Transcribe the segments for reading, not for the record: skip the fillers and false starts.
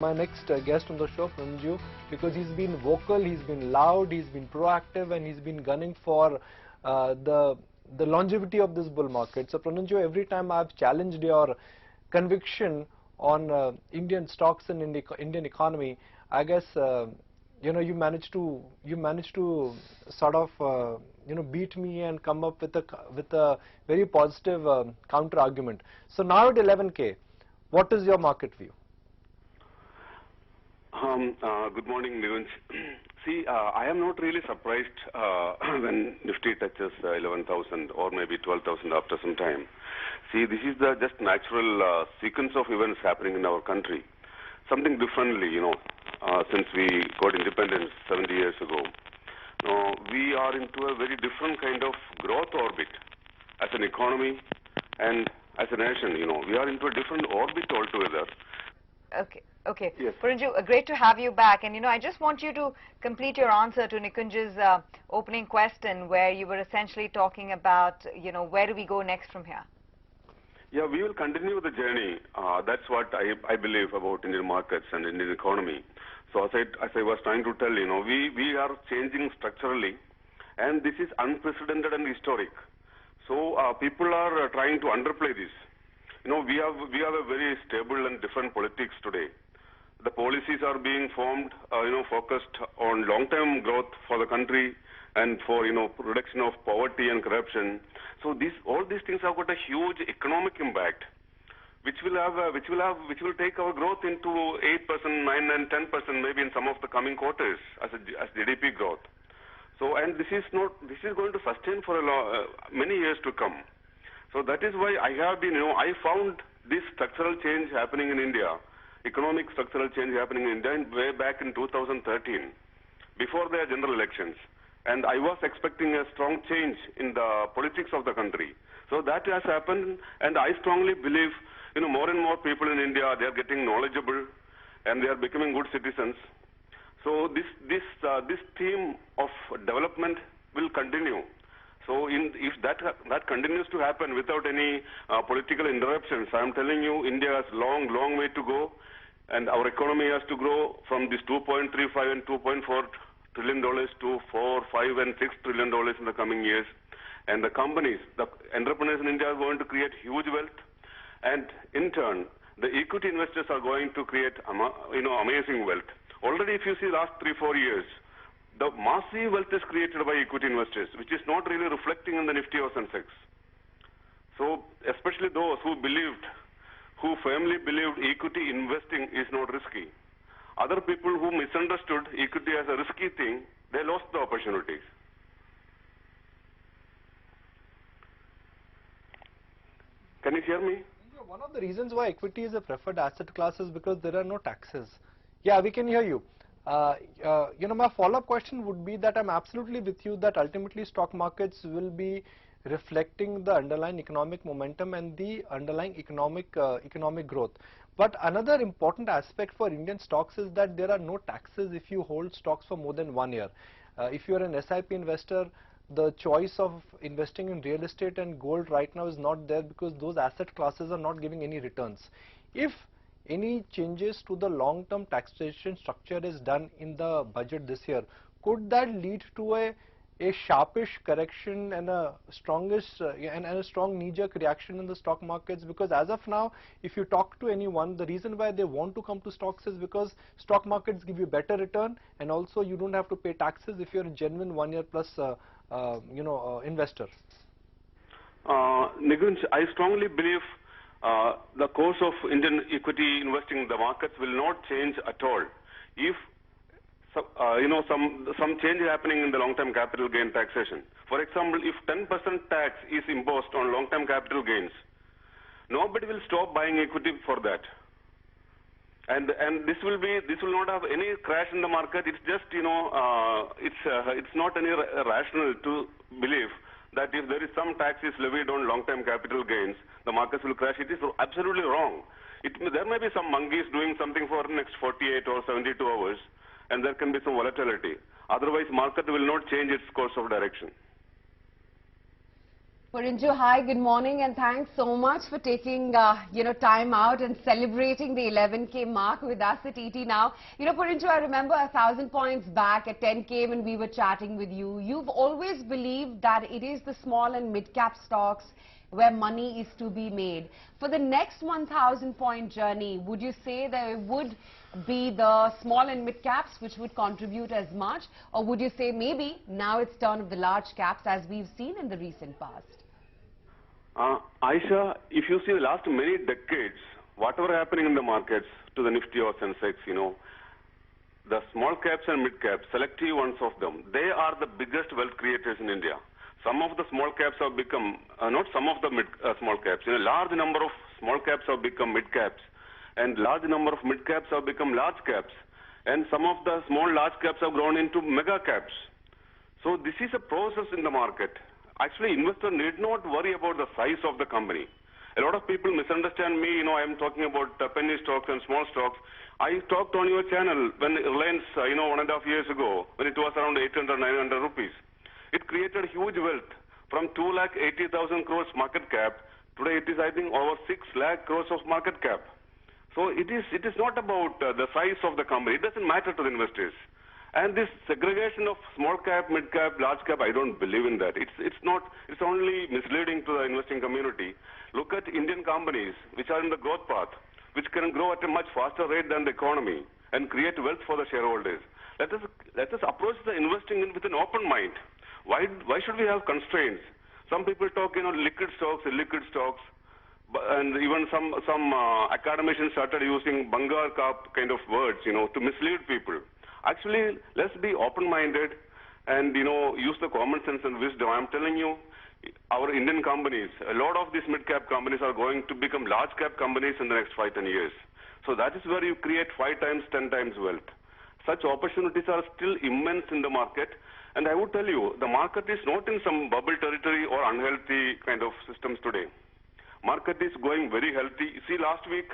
My next guest on the show, Porinju, because he's been vocal, he's been loud, he's been proactive, and he's been gunning for the longevity of this bull market. So, Porinju, every time I've challenged your conviction on Indian stocks and in the Indian economy, I guess you managed to sort of beat me and come up with a very positive counter argument. So now at 11K, what is your market view? Good morning, Nikunj. See, I am not really surprised when Nifty touches 11,000 or maybe 12,000 after some time. See, this is the just natural sequence of events happening in our country. Something differently, since we got independence 70 years ago. Now, we are into a very different kind of growth orbit as an economy and as a nation. We are into a different orbit altogether. Okay. Yes. Porinju, great to have you back. And I just want you to complete your answer to Nikunj's opening question, where you were essentially talking about, where do we go next from here? Yeah, we will continue the journey. That's what I believe about Indian markets and Indian economy. So as I was trying to tell, we are changing structurally, and this is unprecedented and historic. So people are trying to underplay this. We have a very stable and different politics today. The policies are being formed, focused on long-term growth for the country and for, reduction of poverty and corruption. So all these things have got a huge economic impact, which will take our growth into 8%, 9% and 10% maybe in some of the coming quarters as GDP growth. So, and this is going to sustain for many years to come. So that is why I found this structural change happening in India, economic structural change happening in India way back in 2013, before the general elections. And I was expecting a strong change in the politics of the country. So that has happened, and I strongly believe, more and more people in India, they are getting knowledgeable and they are becoming good citizens. So this theme of development will continue. So if that continues to happen without any political interruptions, I am telling you, India has long way to go, and our economy has to grow from this $2.35 and $2.4 trillion to $4, $5 and $6 trillion in the coming years. And the companies, the entrepreneurs in India are going to create huge wealth, and in turn, the equity investors are going to create amazing wealth. Already, if you see last 3-4 years, the massive wealth is created by equity investors, which is not really reflecting in the Nifty or Sensex. So, especially those who firmly believed equity investing is not risky. Other people who misunderstood equity as a risky thing, they lost the opportunities. Can you hear me? One of the reasons why equity is a preferred asset class is because there are no taxes. Yeah, we can hear you. My follow-up question would be that I'm absolutely with you that ultimately stock markets will be reflecting the underlying economic momentum and the underlying economic growth. But another important aspect for Indian stocks is that there are no taxes if you hold stocks for more than 1 year. If you are an SIP investor, the choice of investing in real estate and gold right now is not there because those asset classes are not giving any returns. If any changes to the long-term taxation structure is done in the budget this year, could that lead to a sharpish correction and a strongest and a strong knee-jerk reaction in the stock markets? Because as of now, if you talk to anyone, the reason why they want to come to stocks is because stock markets give you better return, and also you don't have to pay taxes if you're a genuine 1 year plus investor. Nikunj, I strongly believe the course of Indian equity investing, the markets will not change at all. If some change happening in the long-term capital gain taxation. For example, if 10% tax is imposed on long-term capital gains, nobody will stop buying equity for that. And this will not have any crash in the market. It's just it's not any rational to believe that if there is some tax is levied on long-term capital gains, the markets will crash. It is absolutely wrong. There may be some monkeys doing something for the next 48 or 72 hours, and there can be some volatility. Otherwise, market will not change its course of direction. Porinju, hi, good morning, and thanks so much for taking, time out and celebrating the 11K mark with us at ET Now. Porinju, I remember 1,000 points back at 10K when we were chatting with you. You've always believed that it is the small and mid-cap stocks where money is to be made. For the next 1,000 point journey, would you say there would be the small and mid caps which would contribute as much, or would you say maybe now it's turn of the large caps as we've seen in the recent past? Aisha, if you see the last many decades, whatever happening in the markets to the Nifty or Sensex, the small caps and mid caps, selective ones of them, they are the biggest wealth creators in India. Some of the small caps have become, not some of the small caps, a large number of small caps have become mid caps, and large number of mid caps have become large caps, and some of the small large caps have grown into mega caps. So this is a process in the market. Actually, investor need not worry about the size of the company. A lot of people misunderstand me, I am talking about penny stocks and small stocks. I talked on your channel when Reliance, 1.5 years ago, when it was around 800, 900 rupees. It created huge wealth from 2,80,000 crores market cap. Today it is, I think, over 6 lakh crores of market cap. So it is not about the size of the company. It doesn't matter to the investors. And this segregation of small cap, mid cap, large cap, I don't believe in that. It's only misleading to the investing community. Look at Indian companies which are in the growth path, which can grow at a much faster rate than the economy and create wealth for the shareholders. Let us approach the investing with an open mind. Why should we have constraints? Some people talk, liquid stocks, illiquid stocks, and even some academicians started using Bangar Cup kind of words, to mislead people. Actually, let's be open-minded and, use the common sense and wisdom. I'm telling you, our Indian companies, a lot of these mid-cap companies are going to become large-cap companies in the next 5-10 years. So that is where you create 5 times, 10 times wealth. Such opportunities are still immense in the market. And I would tell you, the market is not in some bubble territory or unhealthy kind of systems today. Market is going very healthy. See, last week,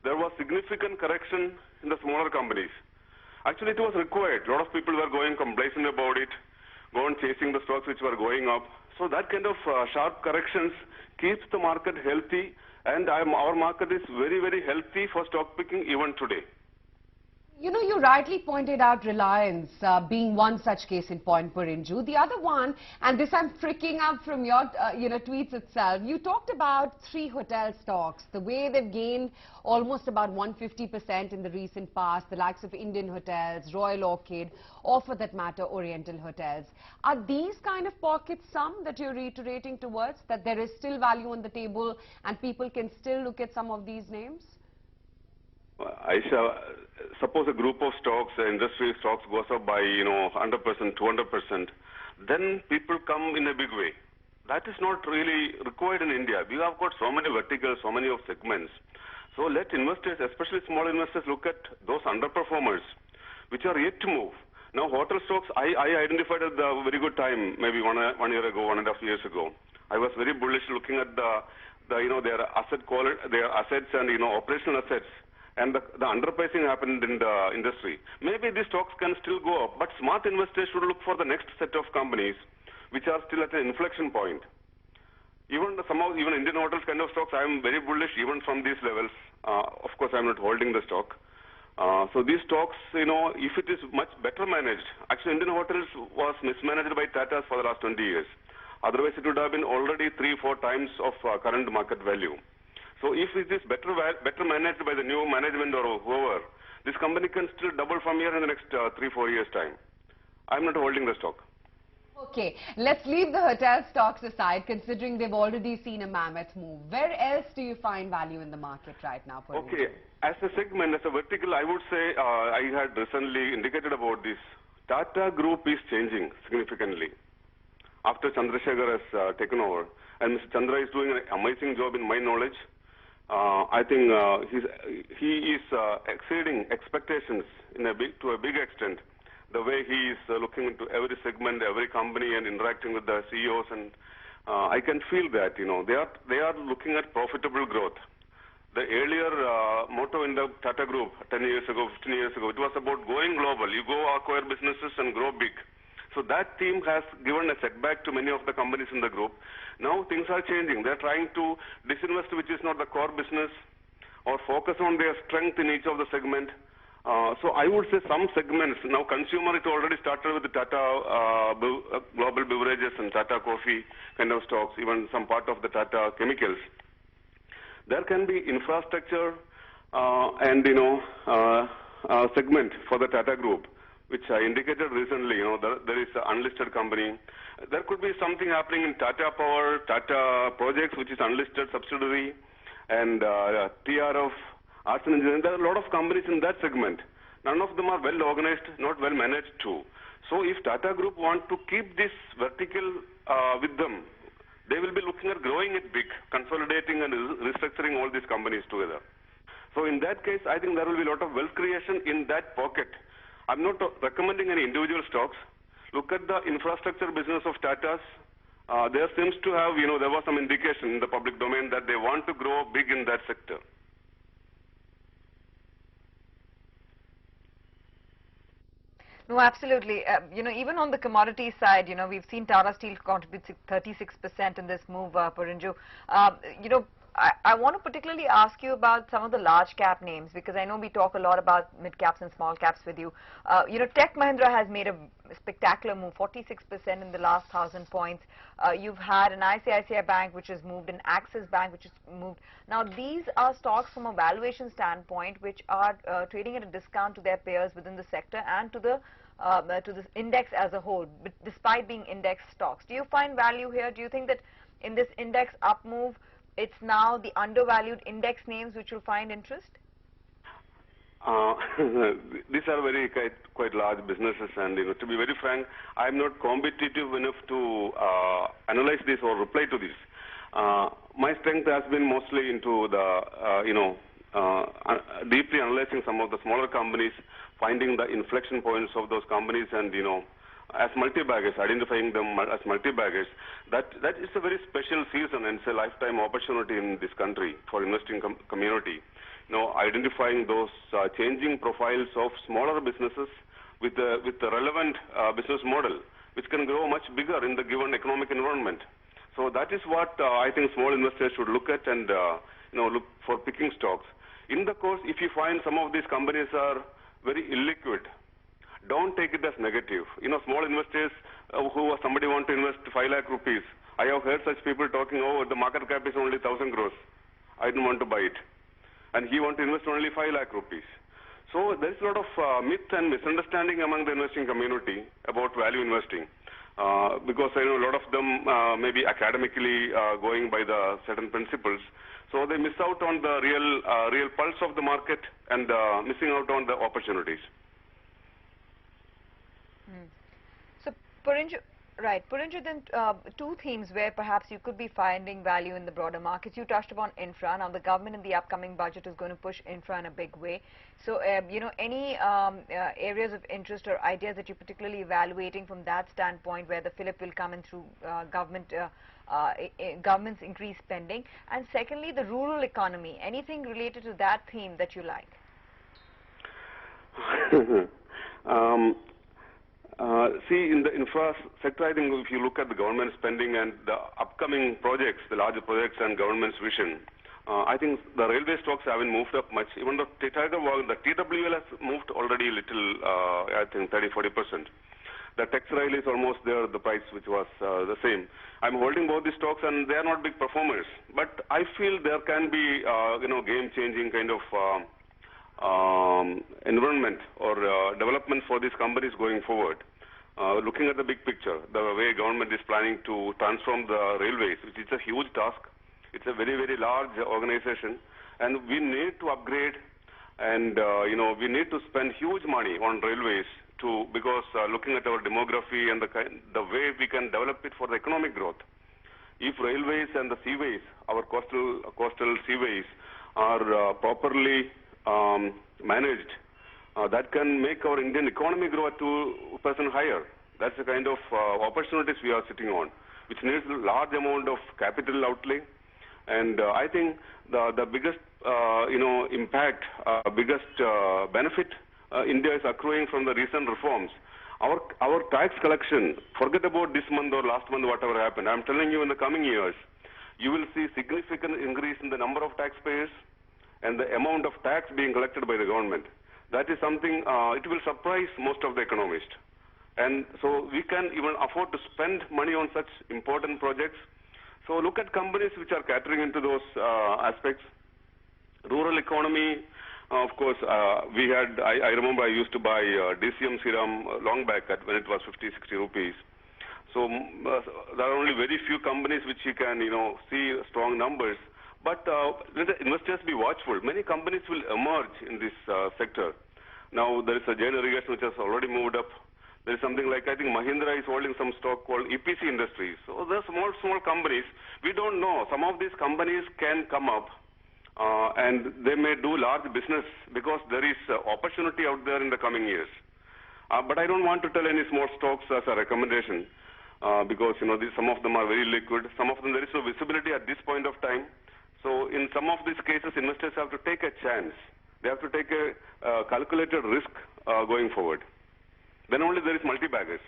there was significant correction in the smaller companies. Actually, it was required. A lot of people were going complacent about it, going chasing the stocks which were going up. So that kind of sharp corrections keeps the market healthy, and our market is very, very healthy for stock picking even today. You rightly pointed out Reliance being one such case in point, Porinju. The other one, and this I'm freaking out from your, tweets itself. You talked about 3 hotel stocks, the way they've gained almost about 150% in the recent past, the likes of Indian Hotels, Royal Orchid, or for that matter, Oriental Hotels. Are these kind of pockets some that you're reiterating towards, that there is still value on the table and people can still look at some of these names? Aisha, suppose a group of stocks, industry stocks goes up by, 100%, 200%, then people come in a big way. That is not really required in India. We have got so many verticals, so many of segments. So let investors, especially small investors, look at those underperformers, which are yet to move. Now, hotel stocks, I identified at a very good time, maybe 1 year ago, 1.5 years ago. I was very bullish looking at their asset quality, their assets and, operational assets. And the underpricing happened in the industry. Maybe these stocks can still go up, but smart investors should look for the next set of companies which are still at an inflection point. Even Indian Hotels kind of stocks, I am very bullish even from these levels. Of course, I am not holding the stock. So these stocks, if it is much better managed, actually Indian Hotels was mismanaged by Tata for the last 20 years. Otherwise, it would have been already 3-4 times of current market value. So if it is better managed by the new management or whoever, this company can still double from here in the next 3-4 years' time. I'm not holding the stock. Okay, let's leave the hotel stocks aside, considering they've already seen a mammoth move. Where else do you find value in the market right now? Okay, as a segment, as a vertical, I would say I had recently indicated about this. Tata Group is changing significantly after Chandrasekhar has taken over. And Mr. Chandra is doing an amazing job in my knowledge. I think he is exceeding expectations to a big extent. The way he is looking into every segment, every company, and interacting with the CEOs, and I can feel that they are looking at profitable growth. The earlier motto in the Tata Group 10 years ago, 15 years ago, it was about going global. You go acquire businesses and grow big. So that theme has given a setback to many of the companies in the group. Now things are changing. They're trying to disinvest, which is not the core business, or focus on their strength in each of the segment. So I would say some segments, now consumer, it already started with the Tata Global Beverages and Tata Coffee kind of stocks, even some part of the Tata Chemicals. There can be infrastructure and, segment for the Tata Group, which I indicated recently. There is an unlisted company. There could be something happening in Tata Power, Tata Projects, which is unlisted subsidiary, and TRF, Arts and Engineering. There are a lot of companies in that segment. None of them are well organized, not well managed too. So if Tata Group want to keep this vertical with them, they will be looking at growing it big, consolidating and restructuring all these companies together. So in that case, I think there will be a lot of wealth creation in that pocket. I'm not recommending any individual stocks. Look at the infrastructure business of Tata's. There seems to have, there was some indication in the public domain that they want to grow big in that sector. No, absolutely. Even on the commodity side, we've seen Tata Steel contribute 36% in this move, Porinju. I want to particularly ask you about some of the large cap names, because I know we talk a lot about mid caps and small caps with you. Tech Mahindra has made a spectacular move, 46% in the last 1,000 points. You've had an ICICI Bank which has moved, an Axis Bank which has moved. Now these are stocks from a valuation standpoint which are trading at a discount to their peers within the sector and to the index as a whole, but despite being index stocks. Do you find value here? Do you think that in this index up move, it's now the undervalued index names which will find interest? These are very quite large businesses, and to be very frank, I'm not competitive enough to analyze this or reply to this. My strength has been mostly into the deeply analyzing some of the smaller companies, finding the inflection points of those companies, and as multi-baggers, identifying them as multi-baggers. That is a very special season and it's a lifetime opportunity in this country for investing community. Identifying those changing profiles of smaller businesses with the relevant business model, which can grow much bigger in the given economic environment. So that is what I think small investors should look at and look for picking stocks. In the course, if you find some of these companies are very illiquid, don't take it as negative. Small investors somebody want to invest 5 lakh rupees. I have heard such people talking, the market cap is only 1,000 crores. I don't want to buy it. And he want to invest only 5 lakh rupees. So there's a lot of myth and misunderstanding among the investing community about value investing. Because I know a lot of them may be academically going by the certain principles. So they miss out on the real pulse of the market and missing out on the opportunities. So Porinju, then two themes where perhaps you could be finding value in the broader markets. You touched upon infra. Now the government in the upcoming budget is going to push infra in a big way. So any areas of interest or ideas that you're particularly evaluating from that standpoint, where the fillip will come in through government's increased spending? And secondly, the rural economy. Anything related to that theme that you like? See, in the infra sector, I think if you look at the government spending and the upcoming projects, the larger projects and government's vision, I think the railway stocks haven't moved up much. Even the TWL has moved already a little, I think 30-40%. The Texrail is almost there, the price which was the same. I'm holding both these stocks and they are not big performers. But I feel there can be, game-changing kind of environment or development for these companies going forward. Looking at the big picture, the way government is planning to transform the railways, which is a huge task. It's a very, very large organization, and we need to upgrade, and we need to spend huge money on railways because looking at our demography and the way we can develop it for the economic growth. If railways and the seaways, our coastal seaways, are properly managed, that can make our Indian economy grow at 2% higher. That's the kind of opportunities we are sitting on, which needs a large amount of capital outlay. And I think the biggest impact, biggest benefit India is accruing from the recent reforms. Our tax collection, forget about this month or last month, whatever happened. I'm telling you, in the coming years, you will see significant increase in the number of taxpayers and the amount of tax being collected by the government. That is something, it will surprise most of the economists. And so we can even afford to spend money on such important projects. So look at companies which are catering into those aspects. Rural economy, of course, I remember I used to buy DCM serum long back when it was 50, 60 rupees. So there are only very few companies which you can, see strong numbers. But let the investors be watchful. Many companies will emerge in this sector. Now there is a Jain irrigation which has already moved up. There is something like, I think Mahindra is holding some stock called EPC Industries. So there are small companies. We don't know. Some of these companies can come up and they may do large business because there is opportunity out there in the coming years. But I don't want to tell any small stocks as a recommendation because, some of them are very liquid. Some of them there is no visibility at this point of time. So in some of these cases, investors have to take a chance. They have to take a calculated risk going forward. Then only there is multi-baggers.